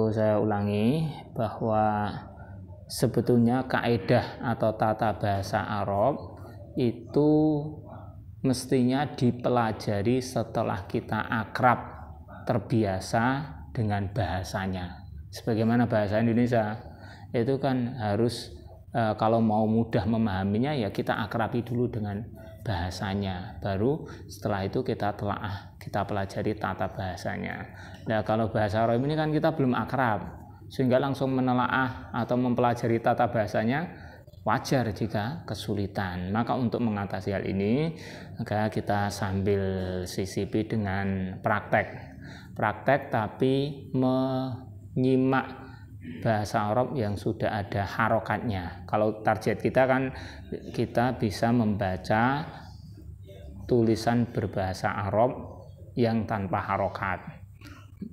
Perlu saya ulangi bahwa sebetulnya kaidah atau tata bahasa Arab itu mestinya dipelajari setelah kita akrab, terbiasa dengan bahasanya. Sebagaimana bahasa Indonesia, itu kan harus kalau mau mudah memahaminya ya kita akrabi dulu dengan bahasanya, baru setelah itu kita pelajari tata bahasanya. Nah, kalau bahasa Arab ini kan kita belum akrab, sehingga langsung menelaah atau mempelajari tata bahasanya wajar jika kesulitan. Maka untuk mengatasi hal ini, maka kita sambil sisipi dengan praktek tapi menyimak bahasa Arab yang sudah ada harokatnya. Kalau target kita kan kita bisa membaca tulisan berbahasa Arab yang tanpa harokat,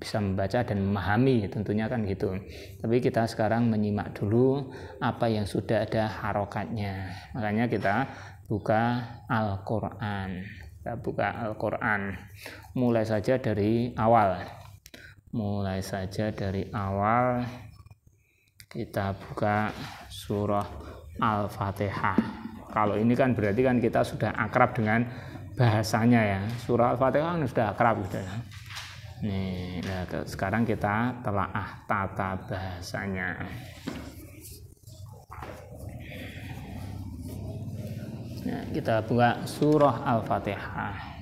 bisa membaca dan memahami, tentunya kan gitu. Tapi kita sekarang menyimak dulu apa yang sudah ada harokatnya. Makanya kita buka Al-Quran. Mulai saja dari awal. Kita buka surah Al-Fatihah. Kalau ini kan berarti kan kita sudah akrab dengan bahasanya ya. Surah Al-Fatihah kan sudah akrab gitu ya. Nih, nah sekarang kita telaah tata bahasanya. Nah, kita buka surah Al-Fatihah.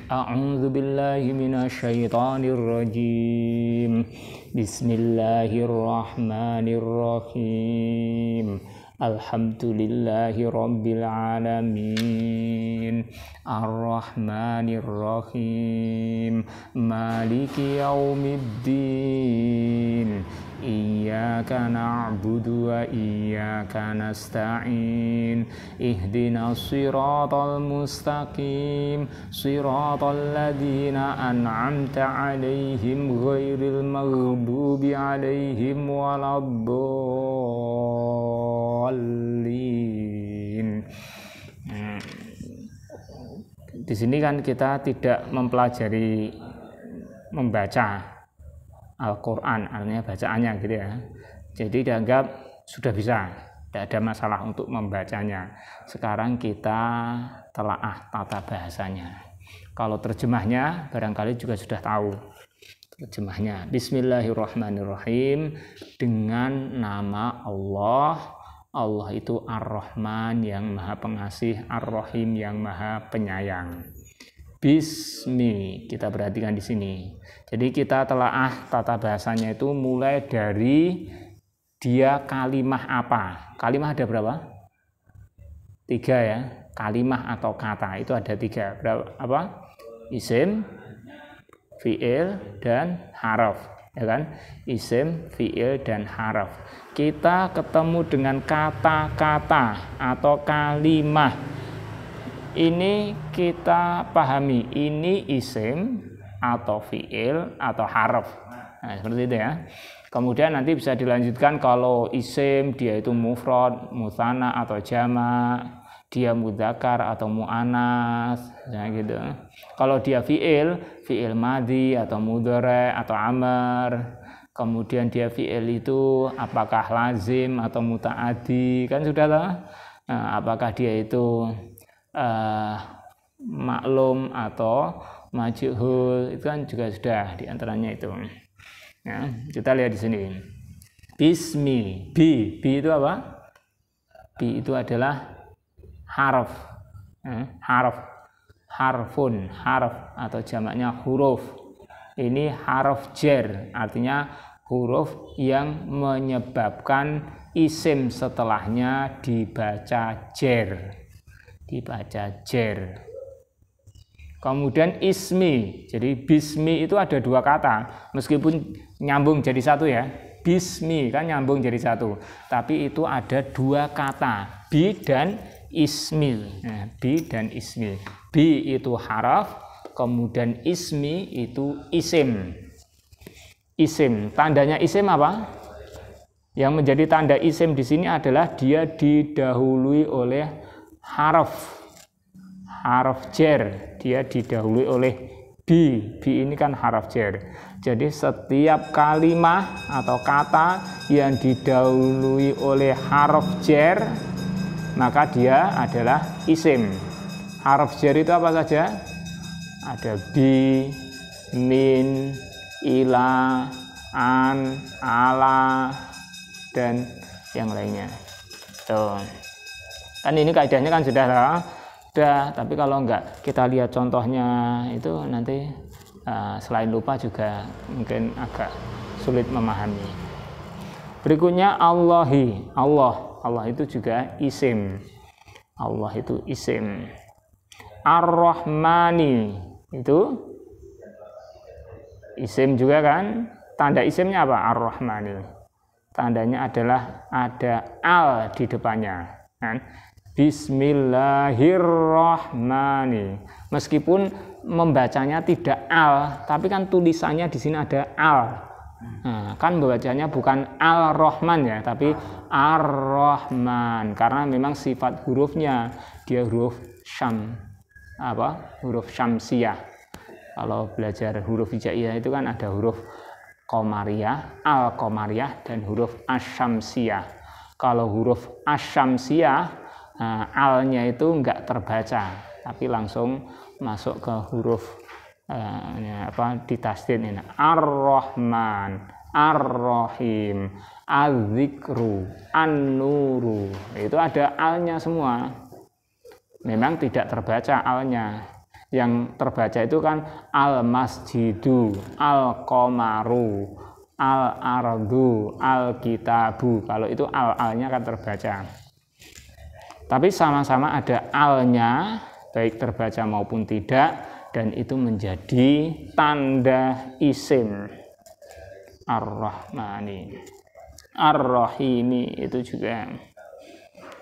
A'udzu billahi minasyaitonir rajim. Bismillahirrahmanirrahim. Alhamdulillahi rabbil alamin. Ar-Rahmanir-Rahim. Maliki yaumiddin. Iyyaka na'budu wa iyyaka nasta'in. Ihdinas siratal mustaqim. Siratal ladzina an'amta 'alaihim ghairil maghdubi 'alaihim waladdallin. Di sini kan kita tidak mempelajari membaca Al-Quran, artinya bacaannya gitu ya. Jadi dianggap sudah bisa, tidak ada masalah untuk membacanya. Sekarang kita telaah tata bahasanya. Kalau terjemahnya barangkali juga sudah tahu terjemahnya. Bismillahirrahmanirrahim. Dengan nama Allah. Allah itu Ar-Rahman yang Maha Pengasih, Ar-Rahim yang Maha Penyayang. Bismi, kita perhatikan di sini. Jadi kita telaah tata bahasanya itu mulai dari dia kalimah apa. Kalimah ada berapa? 3 ya. Kalimah atau kata itu ada 3. Berapa? Apa? Isim, fi'il, dan haraf. Ya kan? Isim, fi'il, dan haraf. Kita ketemu dengan kata-kata atau kalimah. Ini kita pahami, ini isim atau fi'il atau haraf. Nah, seperti itu ya. Kemudian nanti bisa dilanjutkan kalau isim dia itu mufrad, mutsanna atau jamak, dia mudzakkar atau muannas, ya gitu. Kalau dia fi'il madhi atau mudhari atau amr. Kemudian dia fi'il itu apakah lazim atau muta'addi, kan sudah tahu. Nah, apakah dia itu maklum atau majhul, itu kan juga sudah diantaranya itu. Ya, kita lihat di sini. Bismi, bi itu apa? Bi itu adalah harf, harfun, harf atau jamaknya huruf. Ini harf jar, artinya huruf yang menyebabkan isim setelahnya dibaca jar. Kemudian ismi, jadi bismi itu ada 2 kata, meskipun nyambung jadi 1 ya. Bismi kan nyambung jadi 1, tapi itu ada 2 kata, bi dan ismi. Nah, bi dan ismi. Bi itu haraf, kemudian ismi itu isim. Isim, tandanya isim apa? Yang menjadi tanda isim di sini adalah dia didahului oleh harf jar, dia didahului oleh Bi ini kan haraf jar. Jadi setiap kalimat atau kata yang didahului oleh haraf jar, maka dia adalah isim. Haraf jar itu apa saja? Ada bi, min, ila, an, ala, dan yang lainnya. Tuh. Kan ini kaidahnya kan sudah, tapi kalau enggak kita lihat contohnya itu nanti selain lupa juga mungkin agak sulit memahami. Berikutnya Allahi. Allah itu juga isim. Allah itu isim. Ar-Rahmani itu isim juga kan? Tanda isimnya apa? Ar-Rahmani. Tandanya adalah ada al di depannya, kan? Bismillahirrahmani. Meskipun membacanya tidak al, tapi kan tulisannya di sini ada al. Nah, kan bacanya bukan al-Rahman ya, tapi ar-Rahman, karena memang sifat hurufnya dia huruf syam, huruf syamsiyah. Kalau belajar huruf hijaiyah itu kan ada huruf qamariyah, al-qamariyah, dan huruf asyamsiyah. Kalau huruf asyamsiyah, alnya itu enggak terbaca, tapi langsung masuk ke huruf ditasdid ini. Ar-Rahman, Ar-Rahim, Az-Zikru, An-Nuru. Itu ada alnya semua. Memang tidak terbaca alnya. Yang terbaca itu kan Al-Masjidu, Al-Qamaru, Al-Ardu, Al-Kitabu. Kalau itu al-alnya kan terbaca. Tapi sama-sama ada alnya, baik terbaca maupun tidak, dan itu menjadi tanda isim. Ar-Rahmani, Ar-Rahimi itu juga.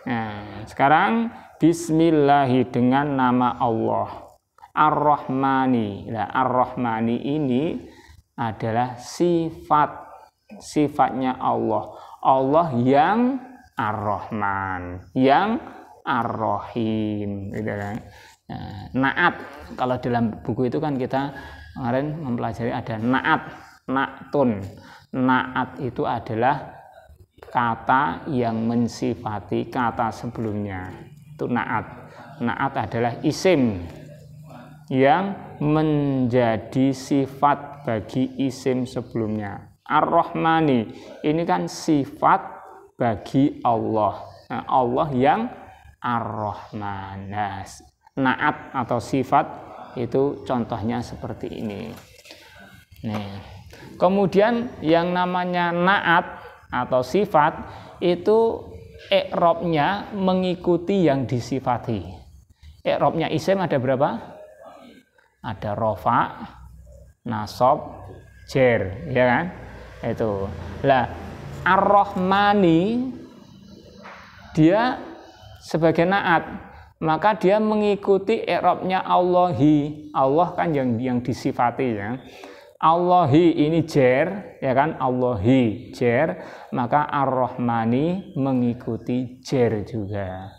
Nah, sekarang Bismillahi dengan nama Allah. Ar-Rahmani. Nah, Ar-Rahmani ini adalah sifatnya Allah. Allah yang Ar-Rahman, yang Ar-Rahim, gitu kan. Naat, kalau dalam buku itu kan kita kemarin mempelajari ada naat, naatun. Naat itu adalah kata yang mensifati kata sebelumnya. Itu naat. Naat adalah isim yang menjadi sifat bagi isim sebelumnya. Ar-Rahmani ini kan sifat bagi Allah. Nah, Allah yang Ar-Rahman. Nah, naat atau sifat itu contohnya seperti ini. Nih. Kemudian yang namanya naat atau sifat itu i'rabnya mengikuti yang disifati. I'rabnya isim ada berapa? Ada rofa, nasab, jer, ya kan? Itu. Lah, Ar-Rahmani dia sebagai naat, maka dia mengikuti i'rabnya Allahi. Allah kan yang disifati ya. Allahi ini jer, ya kan? Allahi jer, maka Ar-Rahmani mengikuti jer juga.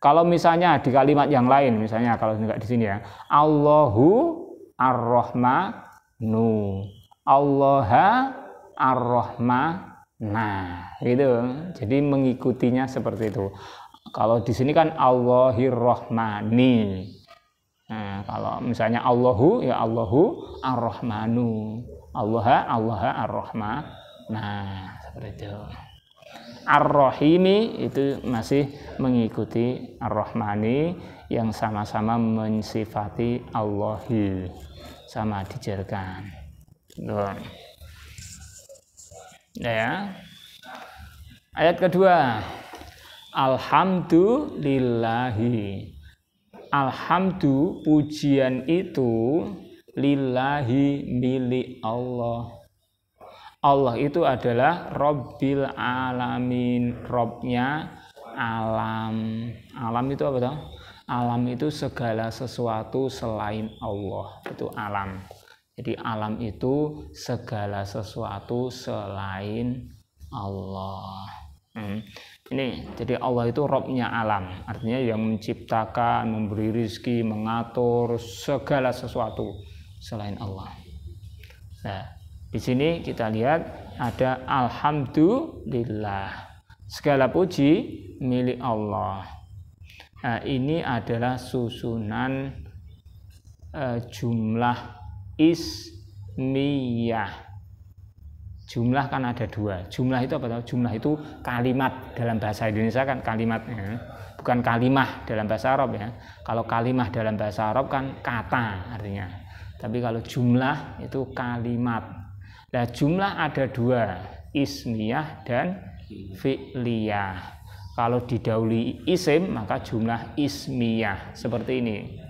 Kalau misalnya di kalimat yang lain, misalnya kalau enggak di sini ya, Allahu Ar-Rahmanu, Allaha Ar-Rahmanu. Nah, gitu. Jadi mengikutinya seperti itu. Kalau di sini kan Allahir Rahmani. Nah, kalau misalnya Allahu ya Allahu Ar-Rahmanu. Allaha Ar-Rahman. Nah, seperti itu. Ar-Rahimi itu masih mengikuti Ar-Rahmani yang sama-sama mensifati Allahi. Sama dijarkan. Ya. Ayat kedua, alhamdulillahi. Alhamdu, pujian itu lillahi, milik Allah. Allah itu adalah Rabbil alamin, Robnya alam. Alam itu apa toh? Alam itu segala sesuatu selain Allah, itu alam. Jadi alam itu segala sesuatu selain Allah. Ini jadi Allah itu Robnya alam, artinya yang menciptakan, memberi rizki, mengatur segala sesuatu. selain Allah. Nah, di sini kita lihat ada alhamdulillah, segala puji milik Allah. Nah, ini adalah susunan jumlah ismiyah. Jumlah kan ada dua. Jumlah itu apa? Jumlah itu kalimat, dalam bahasa Indonesia kan kalimatnya, bukan kalimah dalam bahasa Arab ya. Kalau kalimah dalam bahasa Arab kan kata artinya. Tapi kalau jumlah itu kalimat. Nah, jumlah ada dua, ismiyah dan fi'liyah. Kalau didahului isim maka jumlah ismiyah seperti ini.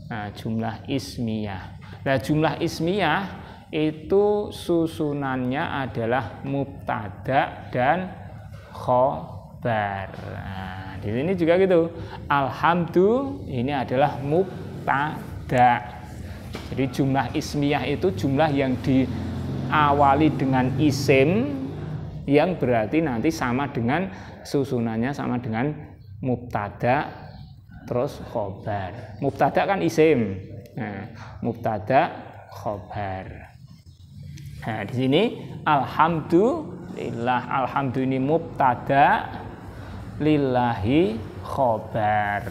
Nah, jumlah ismiyah. Nah, jumlah ismiyah itu susunannya adalah mubtada dan khobar. Nah, di sini juga gitu. Alhamdulillah ini adalah mubtada. Jadi jumlah ismiyah itu jumlah yang diawali dengan isim yang berarti nanti sama dengan susunannya sama dengan mubtada terus khobar. Mubtada kan isim. Nah, mubtada khobar. Nah, di sini alhamdulillah, alhamdulillah ini mubtada, lillahi khobar.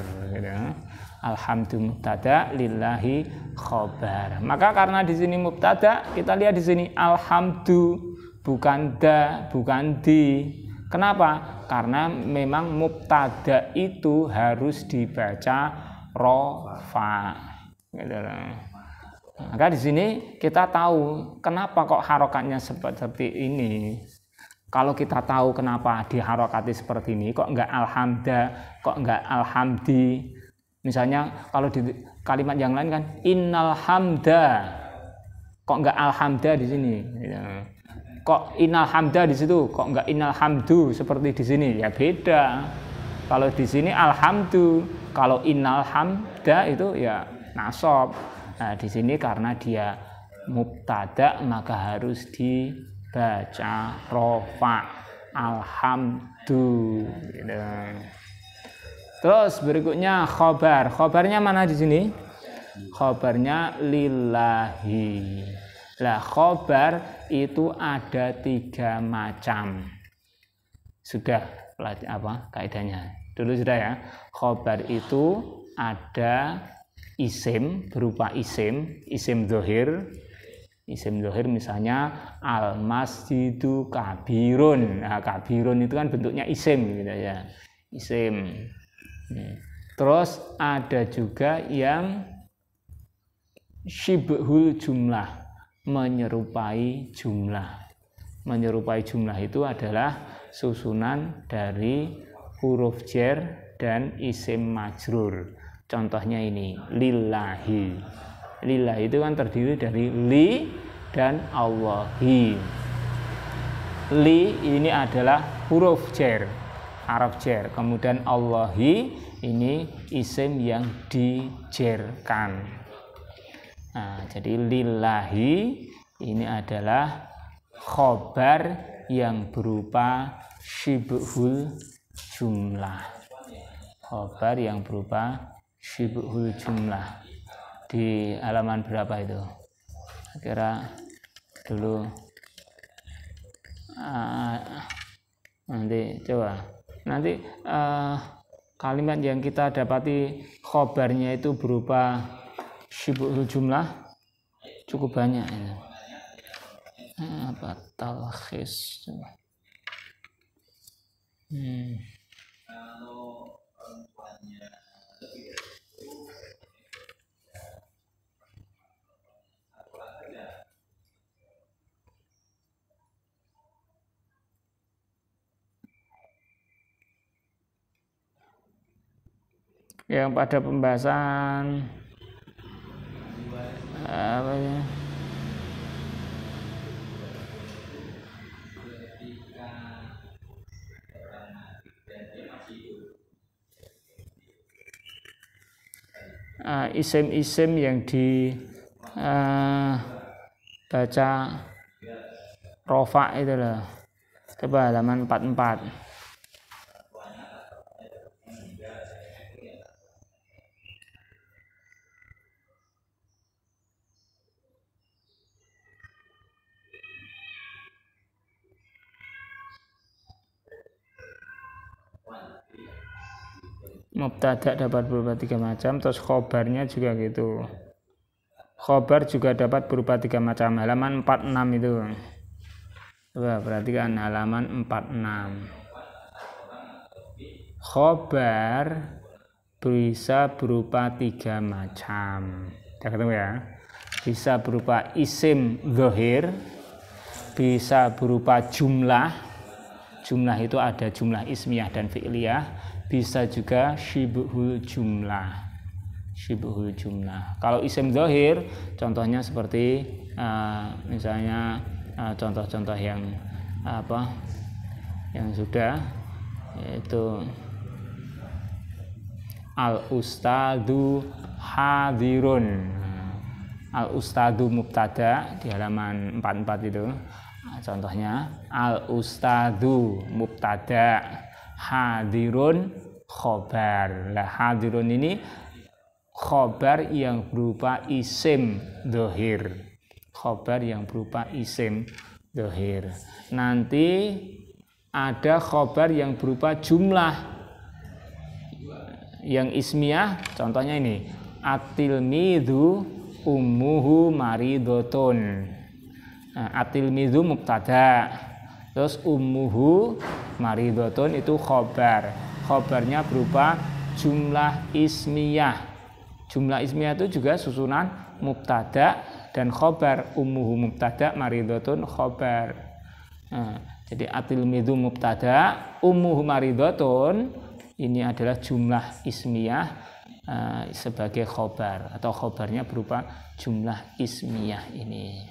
Alhamdulillah mubtada, lillahi khobar. Maka karena di sini mubtada, kita lihat di sini alhamdulillah, bukan da, bukan di. Kenapa? Karena memang mubtada itu harus dibaca rofa. Gitu. Maka di sini kita tahu kenapa kok harokatnya seperti ini. Kalau kita tahu kenapa diharokati seperti ini, kok enggak alhamda, kok enggak alhamdi. Misalnya kalau di kalimat yang lain kan innal hamda, kok enggak alhamda di sini. Kok innal hamda di situ, kok enggak innal hamdu seperti di sini? Ya beda. Kalau di sini alhamdu, kalau innal hamda itu ya nasab. Nah, di sini karena dia mubtada maka harus dibaca rofa, alhamdulillah. Terus berikutnya khobar. Khobarnya mana di sini? Khobarnya lillahi. Lah, khobar itu ada 3 macam. Sudah apa kaidahnya? Dulu sudah ya. Khobar itu ada isim, berupa isim dzohir. Isim dzohir misalnya al masjidu kabirun. Nah, kabirun itu kan bentuknya isim gitu ya. Isim. Terus ada juga yang syibhul jumlah, menyerupai jumlah. Menyerupai jumlah itu adalah susunan dari huruf jar dan isim majrur. Contohnya ini, lillahi. Lillahi itu kan terdiri dari li dan Allahi. Li ini adalah huruf jar, haraf jar. Kemudian Allahi ini isim yang dijarkan. Nah, jadi lillahi ini adalah khobar yang berupa syibhul jumlah. Khobar yang berupa syibhul jumlah. Di halaman berapa itu? Kira dulu nanti coba. Nanti kalimat yang kita dapati khobarnya itu berupa syibhul jumlah cukup banyak ini. Apa talkhis? Yang pada pembahasan apa ya? Isim-isim yang baca rofa itu loh. Coba halaman 44. Mubtada dapat berupa 3 macam, terus khobarnya juga gitu. Khobar juga dapat berupa 3 macam. Halaman 46 itu. Coba perhatikan halaman 46. Khobar bisa berupa 3 macam. Kita ketemu ya. Bisa berupa isim dzahir, bisa berupa jumlah. Jumlah itu ada jumlah ismiyah dan fi'liyah, bisa juga syibhul jumlah. Syibhul jumlah. Kalau isim dzahir contohnya seperti misalnya contoh-contoh yang yang sudah, yaitu al-ustadu hadirun. Al-ustadu mubtada di halaman 44 itu. Contohnya al-ustadu mubtada, hadirun khobar. Lah hadirun ini khobar yang berupa isim dzahir. Khobar yang berupa isim dzahir. Nanti ada khobar yang berupa jumlah yang ismiyah, contohnya ini at-tilmidhu ummuhu maridotun. At-tilmidhu mubtada, terus ummuhu maridotun itu khobar. Khobarnya berupa jumlah ismiyah. Jumlah ismiyah itu juga susunan mubtada dan khobar. Ummuhu mubtada, maridotun khobar. Jadi at-tilmidhu mubtada, ummuhu maridotun ini adalah jumlah ismiyah sebagai khobar, atau khobarnya berupa jumlah ismiyah ini.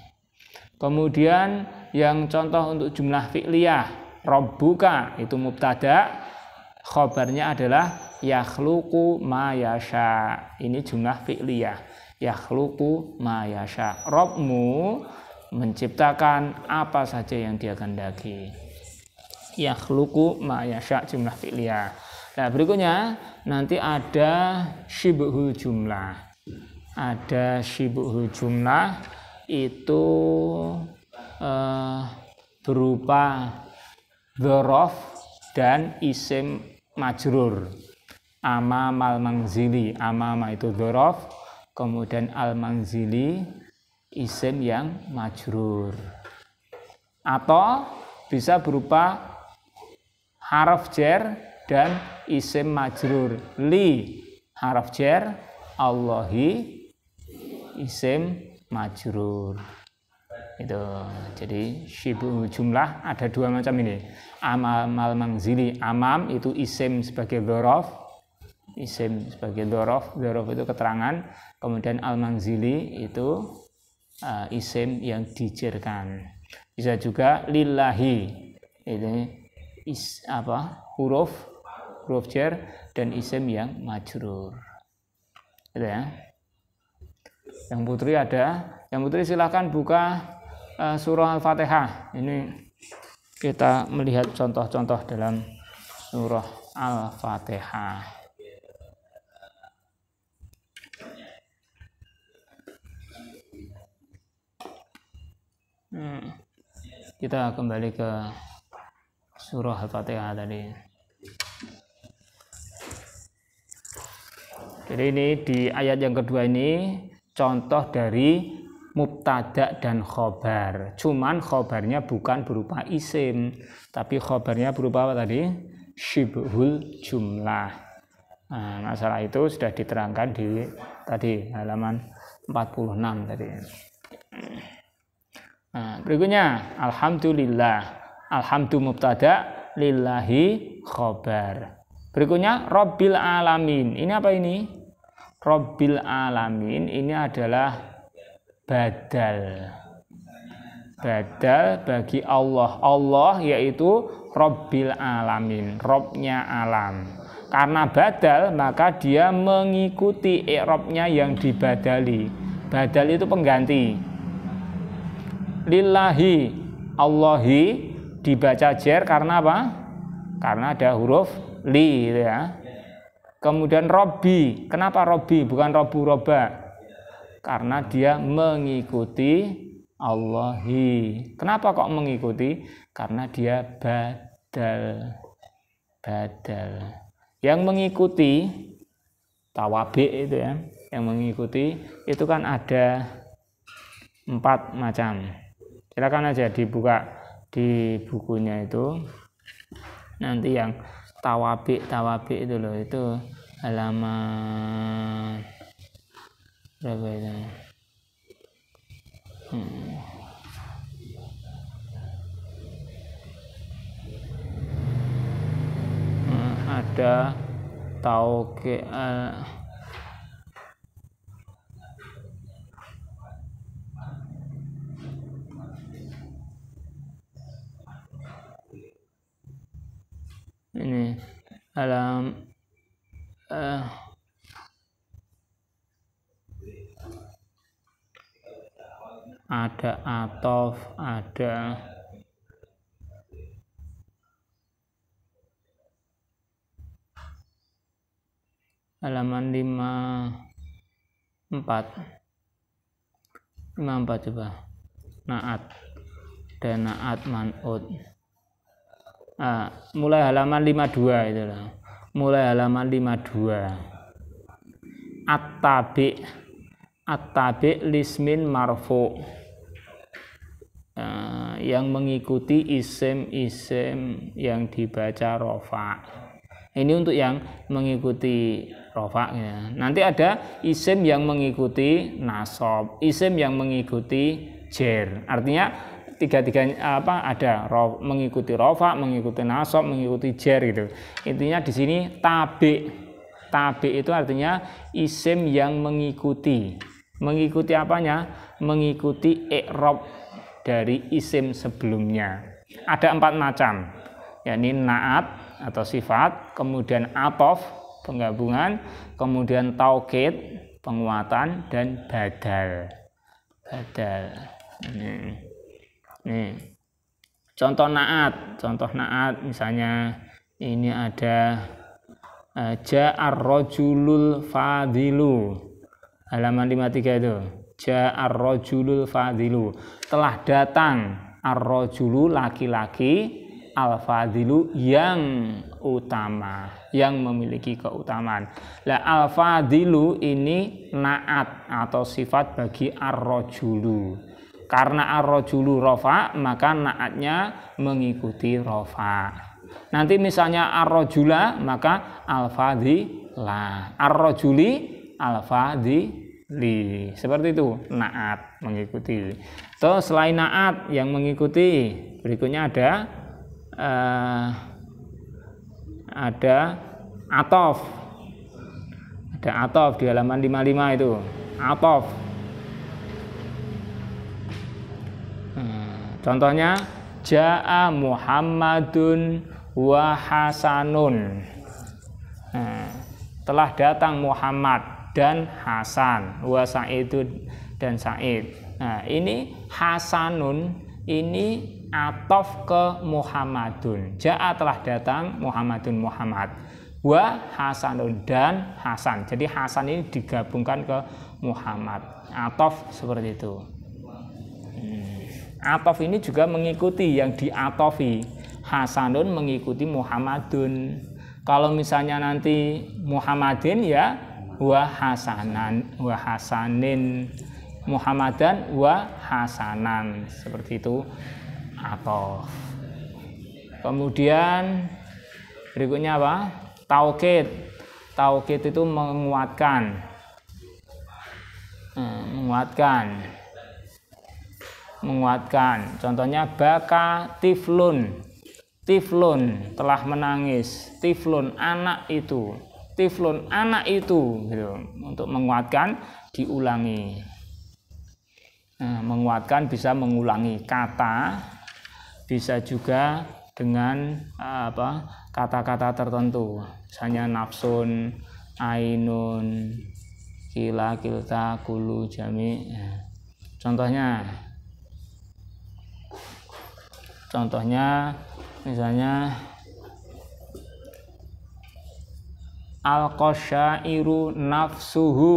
Kemudian yang contoh untuk jumlah fi'liyah, rabbuka itu mubtada, khobarnya adalah yakhluqu ma yasha. Ini jumlah fi'liyah, yakhluqu ma yasha. Rabbmu menciptakan apa saja yang dia kehendaki. Yakhluqu ma yasha jumlah fi'liyah. Nah, berikutnya nanti ada syibhul jumlah. Ada syibhul jumlah itu berupa dzaraf dan isim majrur. Amamal manzili, amama itu dzaraf, kemudian al manzili isim yang majrur. Atau bisa berupa haraf jar dan isim majrur. Li haraf jar, Allahi isim majrur. Itu. Jadi syibhul jumlah ada 2 macam ini. Amamal manzili, amam itu isim sebagai dzaraf. Isim sebagai dzaraf, dzaraf itu keterangan. Kemudian al manzili itu isim yang dijarkan. Bisa juga lillahi. Ini huruf jar dan isim yang majrur. Gitu ya. Yang putri ada, yang putri silakan buka surah Al-Fatihah. Ini kita melihat contoh-contoh dalam surah Al-Fatihah. Kita kembali ke surah Al-Fatihah tadi. Jadi ini di ayat yang kedua ini contoh dari mubtada dan khobar. Cuman khobarnya bukan berupa isim, tapi khobarnya berupa apa tadi? Syibhul jumlah. Nah, masalah itu sudah diterangkan di tadi halaman 46 tadi. Nah, berikutnya alhamdulillah. Alhamdu mubtada, lillahi khobar. Berikutnya Rabbil alamin. Ini apa ini? Rabbil alamin ini adalah badal. Badal bagi Allah. Allah yaitu Rabbil alamin, Robnya alam. Karena badal maka dia mengikuti i'rabnya yang dibadali. Badal itu pengganti. Lillahi, Allahi dibaca jar karena apa? Karena ada huruf li, gitu ya. Kemudian Robbi, kenapa Robbi bukan Robbu Robba? Karena dia mengikuti Allahi. Kenapa kok mengikuti? Karena dia badal. Yang mengikuti tawabi itu ya, yang mengikuti itu kan ada 4 macam. Silakan aja dibuka di bukunya itu. Nanti yang tawabi itu loh, itu halaman berapa itu? Ada tauke ini ada atof, ada halaman 54 coba. Naat dan naat man'ut. Mulai halaman 52 itu lah. Mulai halaman 52. At-tabi lismin marfu. Yang mengikuti isim-isim yang dibaca rofa. Ini untuk yang mengikuti rofa ya. Nanti ada isim yang mengikuti nasab, isim yang mengikuti jer. Artinya tiga-tiganya ada mengikuti rofa, mengikuti nasab, mengikuti jer gitu. Intinya di sini tabi. Tabi itu artinya isim yang mengikuti. Mengikuti apanya? Mengikuti i'rab dari isim sebelumnya. Ada 4 macam, yakni naat atau sifat, kemudian atof penggabungan, kemudian taukid penguatan, dan badal. Nih. Contoh naat misalnya ini ada ja'ar rajulul fadilu, halaman 53 itu. Ja'ar rajulul fadilu, telah datang ar-rajulu laki-laki, al-fadilu yang utama, yang memiliki keutamaan. Lah al-fadilu ini naat atau sifat bagi ar-rajulu. Karena ar-rajulu rofa, maka naatnya mengikuti rofa. Nanti misalnya ar-rajula, maka al-fadila. Ar-rajuli, al-fadili. Seperti itu, naat mengikuti. Terus selain naat yang mengikuti, berikutnya ada atof. Ada atof di halaman 55 itu. Atof. Contohnya Ja'a Muhammadun wa Hasanun. Telah datang Muhammad dan Hasan, wa Sa'idun dan Sa'id. Nah, ini Hasanun ini atof ke Muhammadun. Ja'a telah datang Muhammadun Muhammad. Wa Hasanun dan Hasan. Jadi Hasan ini digabungkan ke Muhammad. Atof seperti itu. Atof ini juga mengikuti yang diatofi. Hasanun mengikuti Muhammadun. Kalau misalnya nanti Muhammadin ya wa hasanin, Muhammadan wa hasanan, seperti itu atof. Kemudian berikutnya apa? Taukid. Taukid itu menguatkan. Menguatkan. Contohnya baka tiflun. Tiflun telah menangis. Tiflun anak itu. Tiflun anak itu gitu. Untuk menguatkan diulangi. Menguatkan bisa mengulangi kata, bisa juga dengan kata-kata tertentu. Misalnya nafsun, ainun, kila, kilta, kulu, jami. Contohnya misalnya al-qasyairu nafsuhu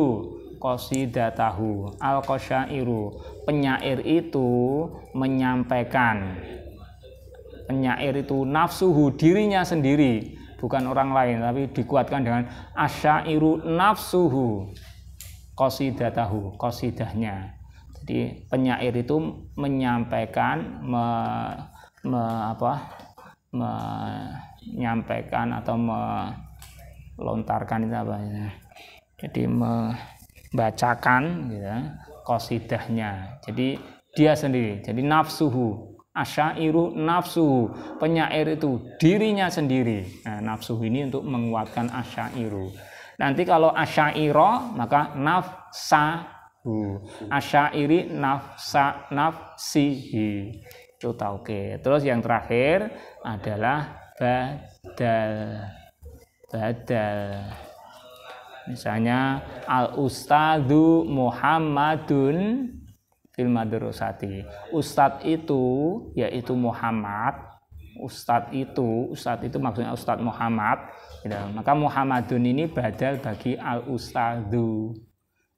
qasidatahu. Al-qasyairu, penyair itu menyampaikan. Penyair itu nafsuhu, dirinya sendiri, bukan orang lain, tapi dikuatkan dengan asyairu nafsuhu qasidatahu, qasidahnya. Jadi penyair itu menyampaikan menyampaikan atau melontarkan itu apa ya? Jadi membacakan gitu, qasidahnya. Jadi dia sendiri. Jadi nafsuhu, asyairu nafsuhu, penyair itu dirinya sendiri. Nah, nafsuhu ini untuk menguatkan asyairu. Nanti kalau asyairo maka nafsahu, asyairi nafsihi. Itu tauqid. Terus yang terakhir adalah badal. Misalnya al-ustadzu Muhammadun fil madrasati. Ustadz itu yaitu Muhammad. Ustadz itu maksudnya Ustadz Muhammad. Gitu. Maka Muhammadun ini badal bagi al-ustadzu.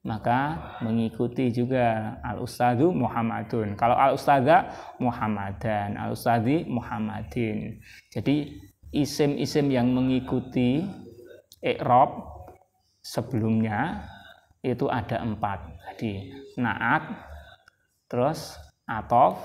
Maka mengikuti juga al-ustadzu Muhammadun. Kalau al-ustadzah Muhammadan, al-ustadzi Muhammadin. Jadi isim-isim yang mengikuti i'rab sebelumnya itu ada 4. Jadi na'at, terus atof,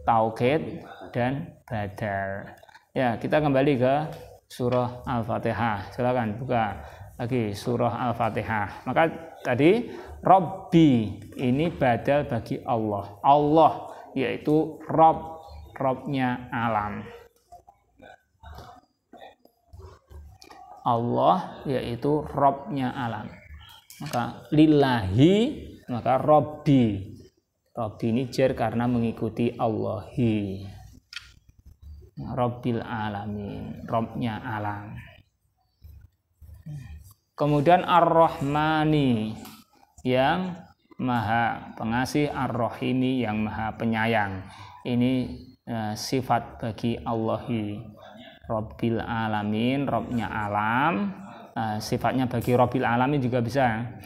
tauqid, dan badal. Ya, kita kembali ke surah Al-Fatihah. Silakan buka lagi surah Al-Fatihah. Maka tadi Rabbi ini badal bagi Allah. Allah yaitu Robnya alam. Allah yaitu Robnya alam. Maka lillahi, maka Rabbi. Rabbi ini jar karena mengikuti Allahi. Rabbil alamin, Robnya alam. Kemudian Ar-Rahmani yang maha pengasih, Ar-Rahimi yang maha penyayang. Ini sifat bagi Allahi. Rabbil alamin, Robnya alam. Sifatnya bagi Rabbil alamin juga bisa.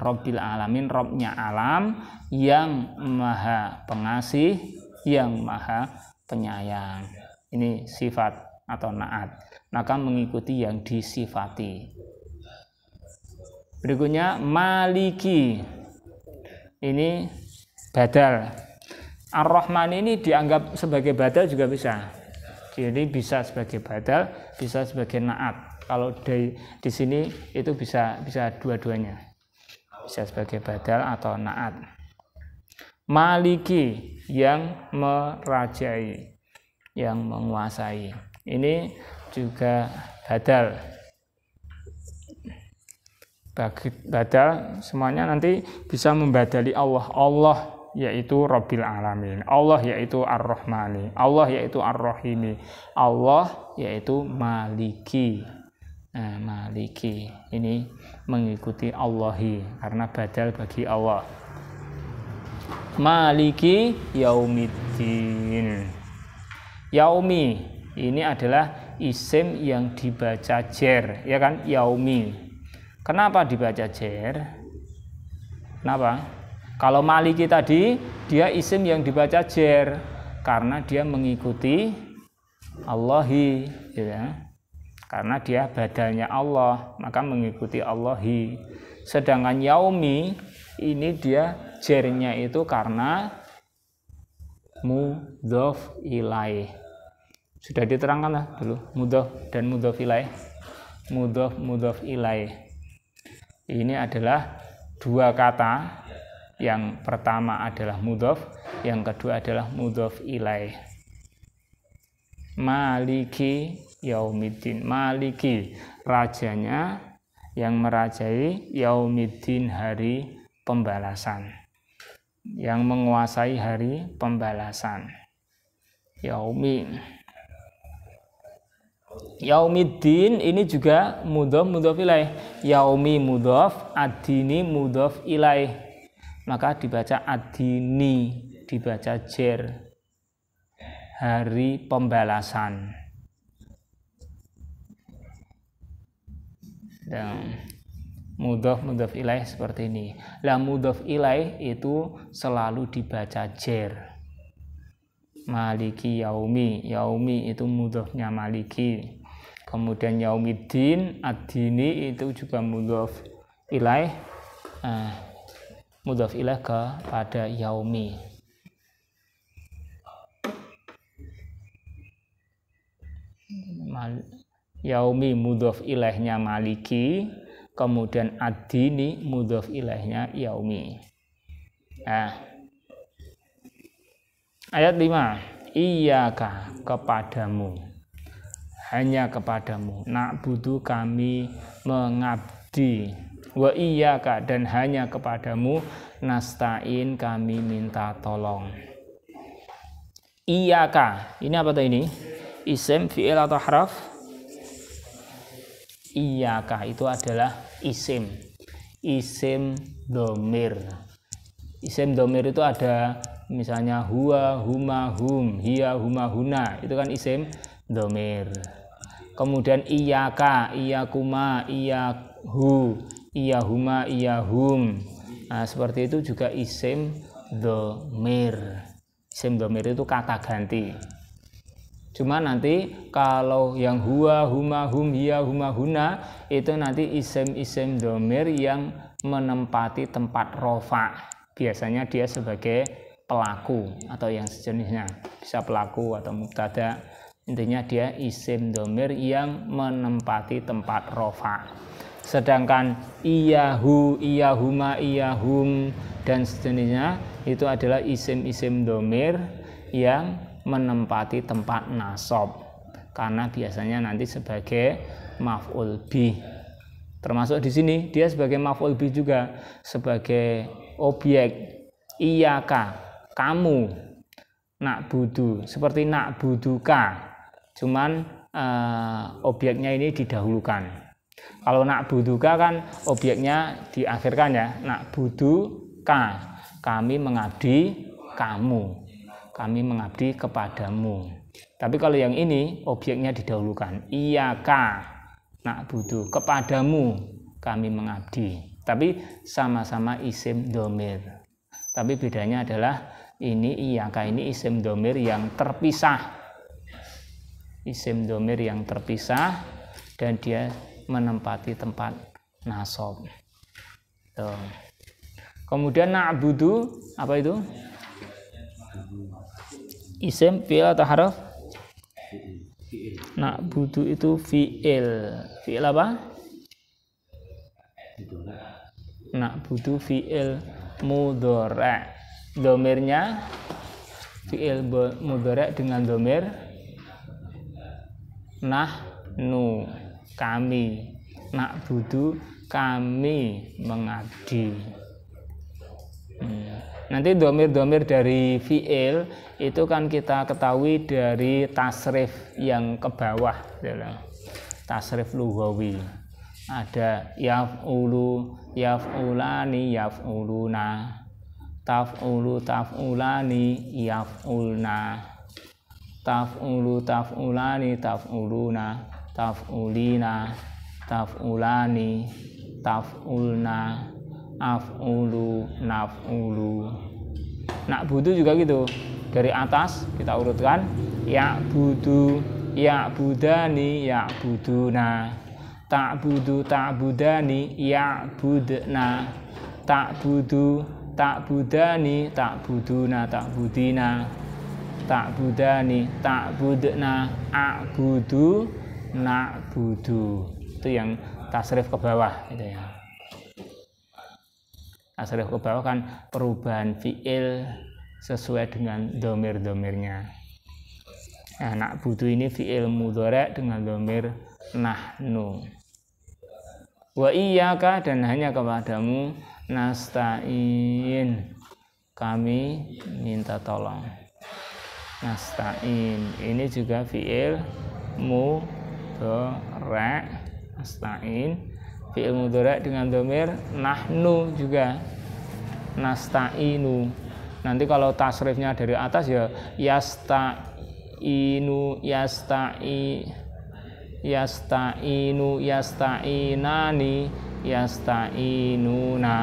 Rabbil alamin, Robnya alam yang maha pengasih, yang maha penyayang. Ini sifat atau naat. Maka mengikuti yang disifati. Berikutnya Maliki. Ini badal. Ar-Rahman ini dianggap sebagai badal juga bisa. Jadi bisa sebagai badal, bisa sebagai naat. Kalau di sini itu bisa dua-duanya. Bisa sebagai badal atau naat. Maliki yang merajai, yang menguasai. Ini juga badal. Bagi badal semuanya nanti bisa membadali Allah. Allah yaitu Rabbil alamin. Allah yaitu Ar-Rahmani. Allah yaitu Ar-Rahimi. Allah yaitu Maliki. Nah, Maliki ini mengikuti Allahi karena badal bagi Allah. Maliki yaumiddin. Yaumi ini adalah isim yang dibaca jer, ya kan? Yaumi. Kenapa dibaca jer? Kenapa? Kalau Maliki tadi dia isim yang dibaca jer karena dia mengikuti Allahi, ya. Karena dia badalnya Allah, maka mengikuti Allahi. Sedangkan yaumi ini dia jernya itu karena mudhof ilaih. Sudah diterangkan lah dulu mudhof dan mudhof ilaih. Mudhof ilaih. Ini adalah dua kata. Yang pertama adalah mudhof, yang kedua adalah mudhof ilaih. Maliki yaumiddin. Maliki rajanya yang merajai, yaumiddin hari pembalasan. Yang menguasai hari pembalasan. Yaumiddin ini juga mudhof ilaih. Yaumi mudhof, ad-dini mudhof ilaih. Maka dibaca ad-dini, dibaca jer. Hari pembalasan. Dan mudhof ilaih seperti ini. Lah mudhof ilaih itu selalu dibaca jer. Maliki yaumi. Yaumi itu mudhofnya Maliki. Kemudian yaumiddin, ad-dini itu juga mudhof ilaih, mudhof ilaih kepada yaumi. Yaumi mudhof ilaihnya maliki, kemudian ad-dini mudhof ilaihnya yaumi. Ayat 5, iyyaka kepadamu, hanya kepadamu, na'budu kami mengabdi, wa iyyaka dan hanya kepadamu, nasta'in kami minta tolong. Iyyaka, ini apa tuh ini? Isim, fi'il atau haraf? Iyyaka itu adalah isim dhamir. Isim dhamir itu ada misalnya huwa, huma, hum, hiya, huma, huna, itu kan isim dhamir. Kemudian iyyaka, iyyakuma, iyyahu, iyyahuma, iyyahum. Nah, seperti itu juga isim dhamir. Isim dhamir itu kata ganti. Cuma nanti kalau yang huwa, huma, hum, hiya, huma, huna itu nanti isim-isim dhamir yang menempati tempat rofa. Biasanya dia sebagai pelaku atau yang sejenisnya, bisa pelaku atau mubtada. Intinya dia isim dhamir yang menempati tempat rofa. Sedangkan iyyahu, iyyahuma, iyyahum dan sejenisnya itu adalah isim-isim dhamir yang menempati tempat nasab, karena biasanya nanti sebagai maf'ul bih. Termasuk di sini dia sebagai maf'ul bih juga, sebagai objek. Iyyaka, kamu, na'budu, seperti na'buduka, cuman objeknya ini didahulukan. Kalau na'buduka kan objeknya diakhirkan ya, na'buduka, kami mengabdi kamu, kami mengabdi kepadamu. Tapi kalau yang ini objeknya didahulukan, iyyaka na'budu, kepadamu kami mengabdi. Tapi sama-sama isim dhamir. Tapi bedanya adalah ini iyyaka ini isim dhamir yang terpisah. Isim dhamir yang terpisah dan dia menempati tempat nasab. Kemudian na'budu apa itu? Isim, fi'il atau haraf? Na'budu itu fi'il. Fi'il apa? Na'budu fi'il mudhari'. Dhamirnya fi'il mudhari' dengan dhamir nahnu, kami. Na'budu, kami mengabdi. Nanti dhamir-dhamir dari fi'il itu kan kita ketahui dari tasrif yang ke bawah, tasrif lughawi. Ada yaf'ulu, yaf'ulani, yaf'uluna, taf'ulu, taf'ulani, yaf'ulna, taf'ulu, taf'ulani, taf'uluna, taf'ulina, taf'ulani, taf'ulna, af'ulu, naf'ulu. Na'budu juga gitu. Dari atas kita urutkan, ya'budu, ya'budani, ya'buduna, ta'budu, ta'budani, ya'budna, ta'budu, ta'budani, ta'buduna, ta'budina, ta'budani, ta'budna, a'budu, na'budu. Itu yang tasrif ke bawah gitu ya. Tasrif ke bawah kan perubahan fi'il sesuai dengan dhamir-dhamirnya. Nah, na'budu ini fi'il mudhari' dengan dhamir nahnu. Wa iyyaka dan hanya kepadamu, nasta'in, kami minta tolong. Nasta'in ini juga fi'il mudhari'. Nasta'in fi'il mudhari' dengan dhamir nahnu juga. Nasta'inu. Nanti kalau tasrifnya dari atas ya yasta'inu, yasta'inu, yasta'inani, yasta'inuna.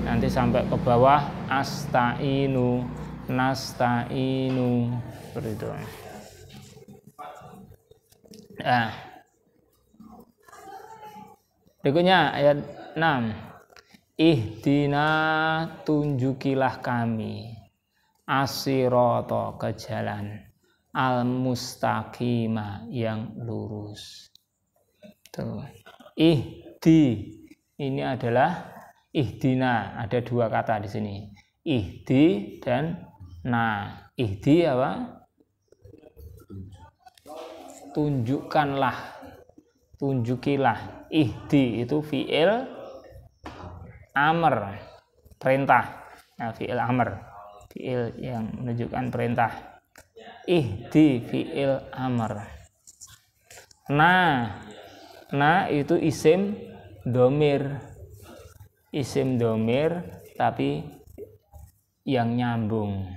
Nanti sampai ke bawah asta'inu, nasta'inu, seperti itu. Berikutnya ayat 6. Ihdina, tunjukilah kami, as-sirata, ke jalan, al-mustaqima, yang lurus. Tuh. Ihdi ini adalah ihdina, ada dua kata di sini. Ihdi dan na. Ihdi apa? Tunjukkanlah, tunjukilah. Ihdi itu fi'il amr, perintah. Nah, fi'il amr, fi'il yang menunjukkan perintah. Ihdi fi'il amr. Nah itu isim domir, isim domir tapi yang nyambung.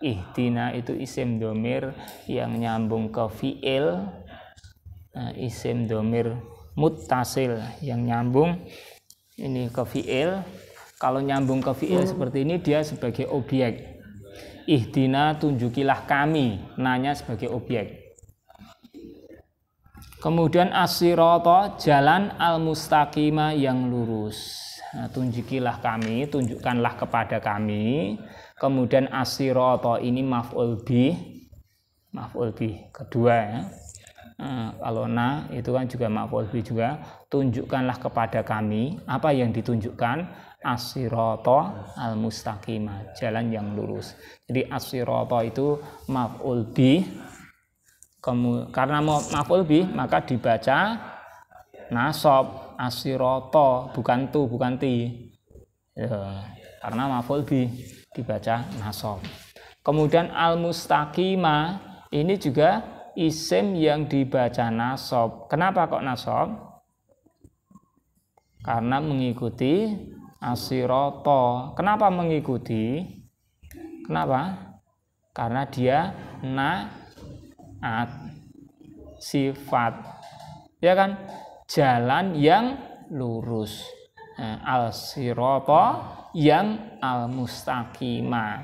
Ihdina itu isim domir yang nyambung ke fi'il, isim domir muttasil yang nyambung ini ke fi'il. Kalau nyambung ke fi'il seperti ini dia sebagai objek. Ihdina, tunjukilah kami, nanya sebagai objek. Kemudian as-sirata, jalan, al-mustaqima, yang lurus. Nah, tunjukilah kami, tunjukkanlah kepada kami. Kemudian as-sirata ini maf'ul bih kedua ya. Kalau na itu kan juga maf'ul bih juga. Tunjukkanlah kepada kami, apa yang ditunjukkan? As-sirata al-mustaqima, jalan yang lurus. Jadi as-sirata itu maf'ul bih. Karena maf'ul bih maka dibaca nasab, as-sirata, bukan tu, bukan ti ya, karena maf'ul bih dibaca nasab. Kemudian al-mustaqima ini juga isim yang dibaca nasab. Kenapa kok nasab? Karena mengikuti as-sirata. Kenapa mengikuti? Kenapa? Karena dia sifat, ya kan, jalan yang lurus. Al-sirata yang al-mustaqima.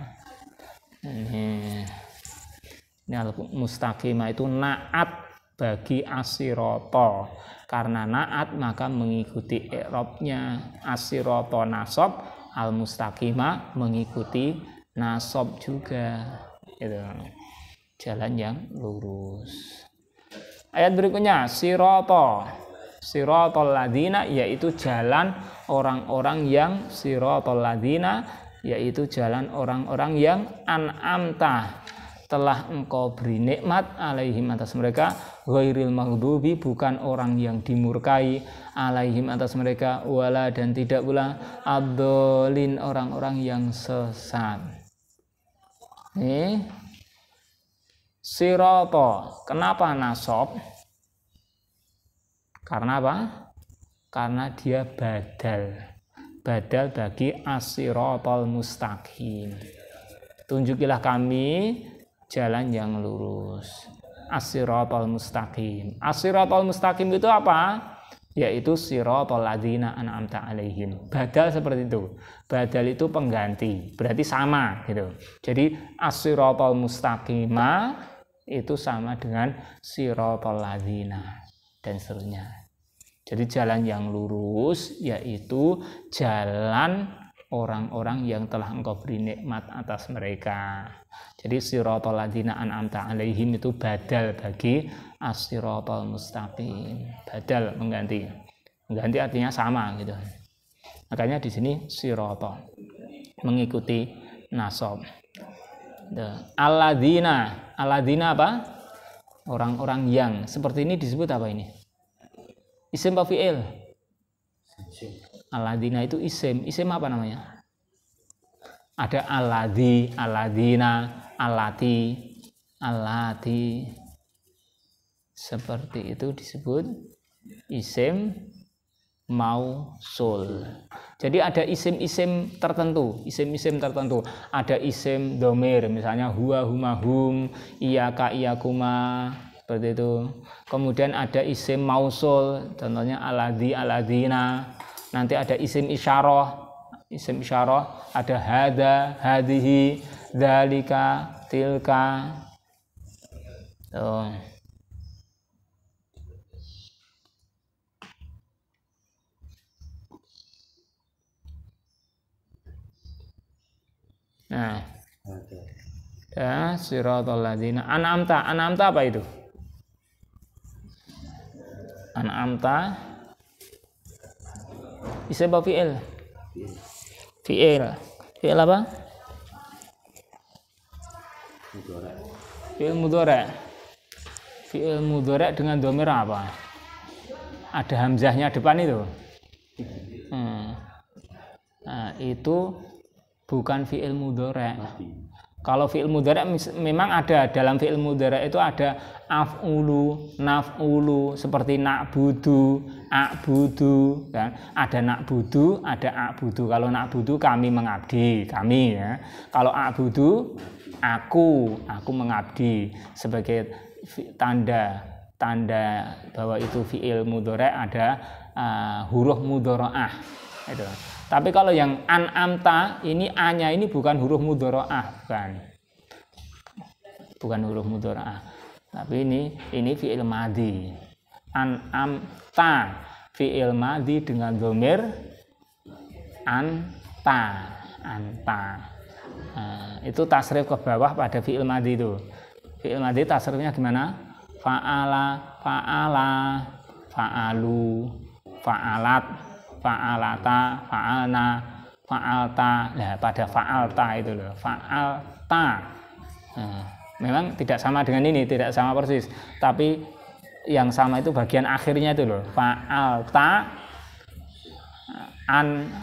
Ini al-mustaqima itu naat bagi as-sirata. Karena naat maka mengikuti i'rabnya. As-sirata nasab, al-mustaqima mengikuti nasab juga. Gitu. Jalan yang lurus. Ayat berikutnya, sirata, siratal ladzina, yaitu jalan orang-orang yang, siratal ladzina yaitu jalan orang-orang yang an'amta, telah engkau beri nikmat, alaihim, atas mereka, ghairil maghdubi, bukan orang yang dimurkai, alaihim, atas mereka, wala, dan tidak pula ad-dhalin, orang-orang yang sesat. Nih sirata, kenapa nasab? Karena apa? Karena dia badal bagi as-siratal mustaqim. Tunjukilah kami jalan yang lurus, as-siratal mustaqim. As-siratal mustaqim itu apa? Yaitu siratal ladzina an'amta alaihim. Badal seperti itu. Badal itu pengganti, berarti sama gitu. Jadi as-siratal mustaqimah itu sama dengan siratal ladzina dan seterusnya. Jadi jalan yang lurus yaitu jalan orang-orang yang telah engkau beri nikmat atas mereka. Jadi siratal ladzina an'amta alaihim itu badal bagi as-siratal mustaqim. Badal, mengganti. Mengganti artinya sama gitu. Makanya di sini sirata mengikuti nasab. Alladzina, alladzina apa? Orang-orang yang. Seperti ini disebut apa ini? Isim apa fi'il? Alladzina itu isim. Isim apa namanya? Ada alladzi, alladzina, allati, allati. Seperti itu disebut isim mausul. Jadi ada isim-isim tertentu, isim-isim tertentu. Ada isim domir, misalnya huwa, huma, hum, iyaka, iyakuma, seperti itu. Kemudian ada isim mausul, contohnya aladzi, aladzina. Nanti ada isim isyarah. Isim isyarah ada hada, hadihi, dzalika, tilka. Tuh. Ya, siratal ladzina an'amta. An'amta apa itu? An'amta isim apa fi'il? Fi'il. Fi'il apa? Fi'il mudhari'. Fi'il mudhari' dengan dhamir apa? Ada hamzahnya depan itu. Nah, itu bukan fi'il mudhari'. Kalau fi'il mudhari' memang ada, dalam fi'il mudhari' itu ada af'ulu, naf'ulu, seperti na'budu, a'budu, kan? Ada na'budu, ada a'budu. Kalau na'budu kami mengabdi, kami ya. Kalau a'budu aku mengabdi, sebagai tanda bahwa itu fi'il mudhari' ada huruf mudhara'ah itu. Tapi kalau yang an'amta ini a-nya ini bukan huruf mudhara'ah, bukan huruf mudhara'ah. Tapi ini fi'il madhi. An'amta fi'il madhi dengan dhamir anta. Itu tasrif ke bawah pada fi'il madhi itu. Fi'il madhi tasrifnya gimana? Fa'ala, fa'alu, fa'alat, fa'alata, fa'alna, fa'alta. Nah, pada fa'alta itu loh, fa'alta. Memang tidak sama dengan ini, tidak sama persis. Tapi yang sama itu bagian akhirnya itu loh, fa'alta.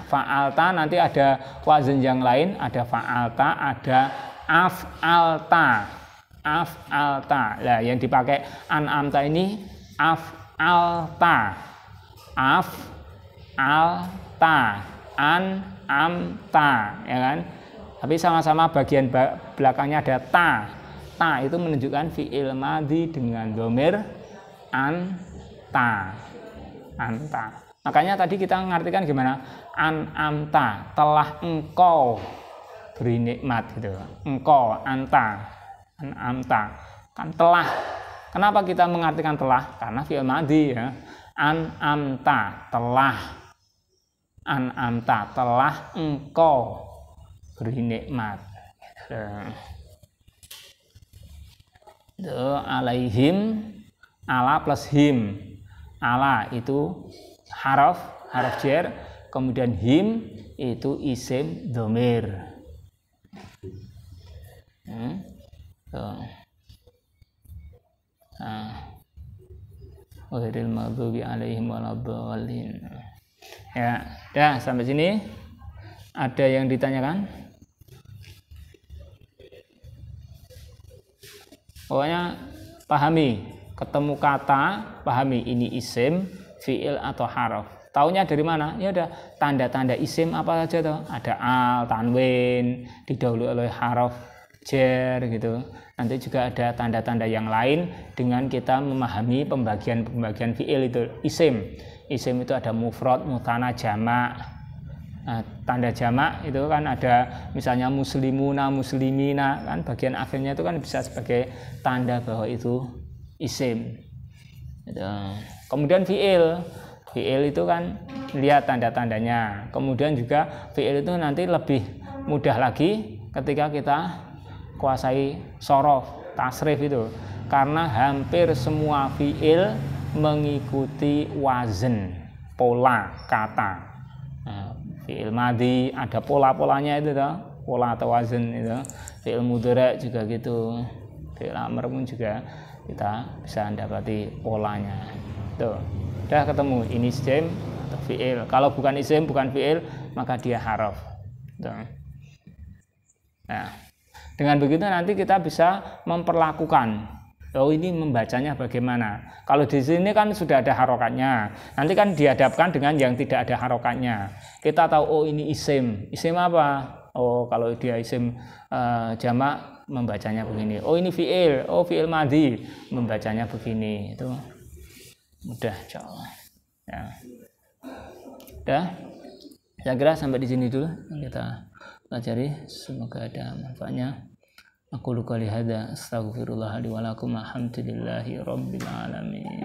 Fa'alta nanti ada wazn yang lain, ada fa'alta, ada af'alta. Af'alta. Nah, yang dipakai an'amta ini af'alta. Af'alta, an'amta, ya kan? Tapi sama-sama bagian belakangnya ada ta. Ta itu menunjukkan fi'il madhi dengan dhamir anta. Makanya tadi kita mengartikan gimana? An'amta, telah engkau beri nikmat gitu. Engkau, anta, an'amta, kan telah. Kenapa kita mengartikan telah? Karena fi'il madhi ya. An'amta, telah. An'amta, telah engkau beri nikmat. Alaihim, ala plus him. Ala itu haraf jar, kemudian him itu isim dhamir. Ghairil maghdubi alaihim waladdallin. Ya, sampai sini ada yang ditanyakan? Pokoknya pahami, ketemu kata, pahami ini isim, fi'il atau haraf. Taunya dari mana? Ya udah, tanda-tanda isim apa aja tuh? Ada al, tanwin, didahului oleh haraf jar gitu. Nanti juga ada tanda-tanda yang lain dengan kita memahami pembagian fi'il itu isim. Isim itu ada mufrad, mutsanna, jamak. Nah, tanda jamak itu kan ada misalnya muslimuna, muslimina, kan bagian akhirnya itu kan bisa sebagai tanda bahwa itu isim. Kemudian fi'il itu kan lihat tanda-tandanya. Kemudian juga fi'il itu nanti lebih mudah lagi ketika kita kuasai sorof, tasrif itu, karena hampir semua fi'il mengikuti wazn, pola kata. Fi'il madhi ada pola-polanya itu toh, pola atau wazn itu. Fi'il mudhari' juga gitu. Fi'il amr pun juga kita bisa mendapati polanya. Tuh, udah ketemu ini isim atau fi'il. Kalau bukan isim, bukan fi'il, maka dia haraf. Tuh. Nah, dengan begitu nanti kita bisa memperlakukan. Oh, ini membacanya bagaimana? Kalau di sini kan sudah ada harokatnya. Nanti kan dihadapkan dengan yang tidak ada harokatnya. Kita tahu, oh ini isim. Isim apa? Oh, kalau dia isim jamak membacanya begini. Oh, ini fi'il. Oh, fi'il madhi membacanya begini. Itu mudah, insyaallah. Ya. Udah. Saya kira sampai di sini dulu kita pelajari. Semoga ada manfaatnya. Aku luka lihada, astaghfirullah li wa lakum, alhamdulillahi rabbil alamin.